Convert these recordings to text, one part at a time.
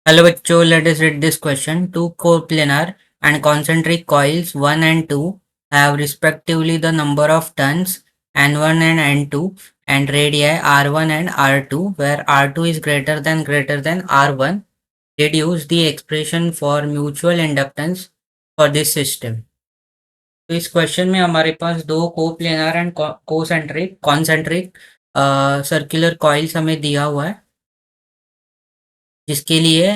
Hello बच्चों, let us read this question. Two coplanar and concentric coils 1 and 2 have respectively the number of turns N1 and N2 and radii R1 and R2 where R2 is greater than R1. Deduce the expression for mutual inductance for this system. तो इस question में हमारे पास दो coplanar and concentric concentric circular coils हमें दिया हुआ है जिसके लिए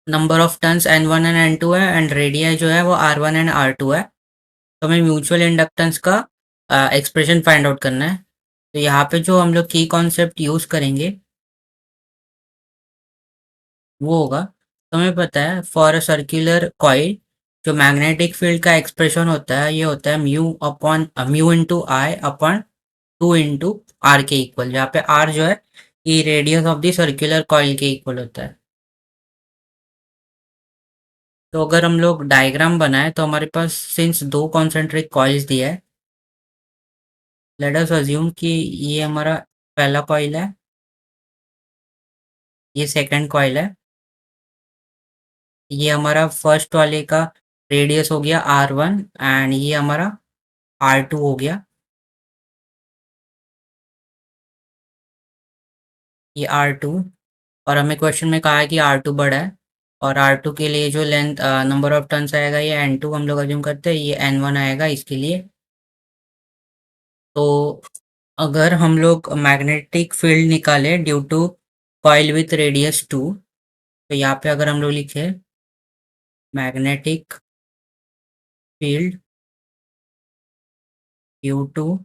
number of turns N1 and N2 है एंड रेडियस जो है वो R1 एंड R2 है। तो हमें म्यूचुअल इंडक्टेंस का एक्सप्रेशन फाइंड आउट करना है। तो यहाँ पे जो हम लोग की कॉन्सेप्ट यूज़ करेंगे वो होगा, तो हमें पता है फॉर अ सर्कुलर कॉइल जो मैग्नेटिक फील्ड का एक्सप्रेशन होता है ये होता है mu into I upon 2 into R के इक्वल, जहाँ पे आर जो है ये radius of the circular coil के इक्वल होता है। तो अगर हम लोग डायग्राम बनाए तो हमारे पास सिंस दो कॉन्सेंट्रिक कॉइल्स दिया है, लेट अस अज्यूम कि ये हमारा पहला कॉइल है, ये सेकंड कॉइल है, ये हमारा फर्स्ट वाले का रेडियस हो गया R1 एंड ये हमारा R2 हो गया, ये R2। और हमें क्वेश्चन में कहा है कि R2 बड़ा है और R2 के लिए जो लेंथ नंबर ऑफ टर्न्स आएगा ये N2 हम लोग अज्यूम करते हैं, ये N1 आएगा इसके लिए। तो अगर हम लोग मैग्नेटिक फील्ड निकाले due to coil with radius 2, तो यहाँ पे अगर हम लोग लिखे magnetic field due to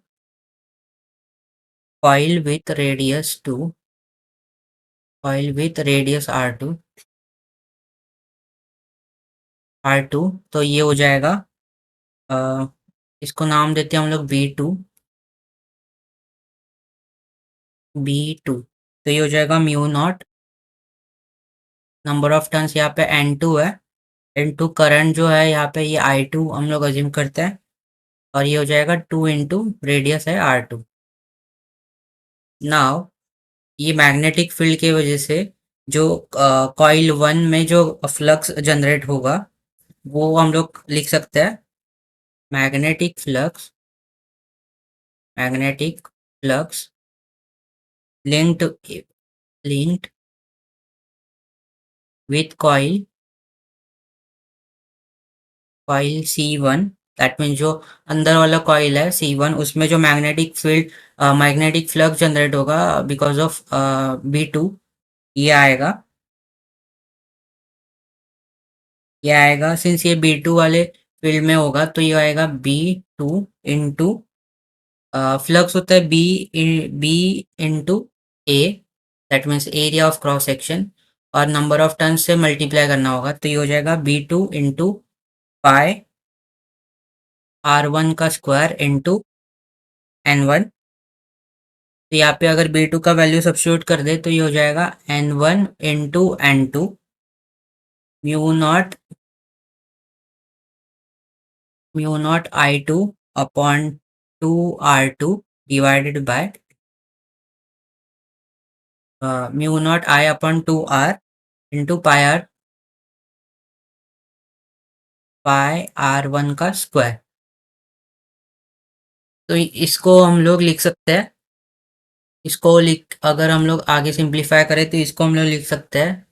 coil with radius 2, coil with radius R2, तो ये हो जाएगा अ, इसको नाम देते हैं हम लोग B2। तो ये हो जाएगा mu naught, number of turns यहाँ पे N2 है, N2 करंट जो है यहाँ पे ये I2 हम लोग अज्यूम करते हैं, और ये हो जाएगा 2 इंटू रेडियस है R2। नाउ ये मैग्नेटिक फील्ड की वजह से जो कॉइल 1 में जो फ्लक्स जनरेट होगा वो हम लोग लिख सकते हैं magnetic flux, magnetic flux linked linked with coil C1। That mean जो अंदर वाला कॉइल है C1 उसमें जो magnetic field magnetic flux generate होगा बिकॉज ऑफ B2, ये आएगा, ये आएगा सिंस ये B2 वाले फील्ड में होगा तो ये आएगा B2 इंटू फ्लक्स होता है B into A, that means area of cross section, और नंबर ऑफ टर्न से मल्टीप्लाई करना होगा तो ये हो जाएगा B2 इंटू पाई R1 का स्क्वायर इंटू N1। तो यहाँ पे अगर B2 का वैल्यू सब्स्टिट्यूट कर दे तो ये हो जाएगा N1 into N2 mu naught I2 upon 2R2 divided by mu naught I upon 2R into pi R1 का स्क्वायर। तो इसको हम लोग लिख सकते हैं, इसको लिख अगर हम लोग आगे सिंप्लीफाई करें तो इसको हम लोग लिख सकते हैं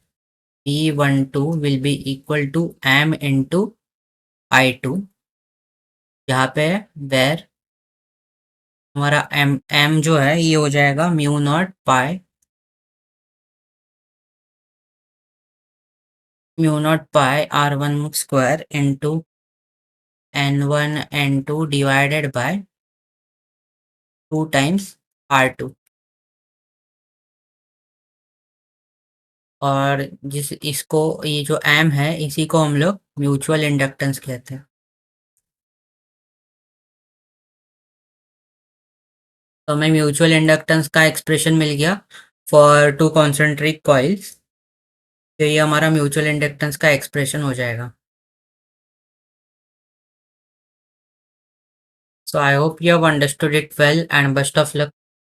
B12 will be equal to M into I2, जहाँ पे वेर हमारा M जो है ये हो जाएगा mu naught pi R1 square into N1 N2 divided by 2 times R2। और जिस इसको ये जो M है इसी को हम लोग म्यूचुअल इंडक्टेंस कहते हैं। तो हमें म्यूचुअल इंडक्टेंस का एक्सप्रेशन मिल गया फॉर टू कॉन्सेंट्रिक कॉइल्स, तो ये हमारा म्यूचुअल इंडक्टेंस का एक्सप्रेशन हो जाएगा। So I hope you have understood it well and best of luck.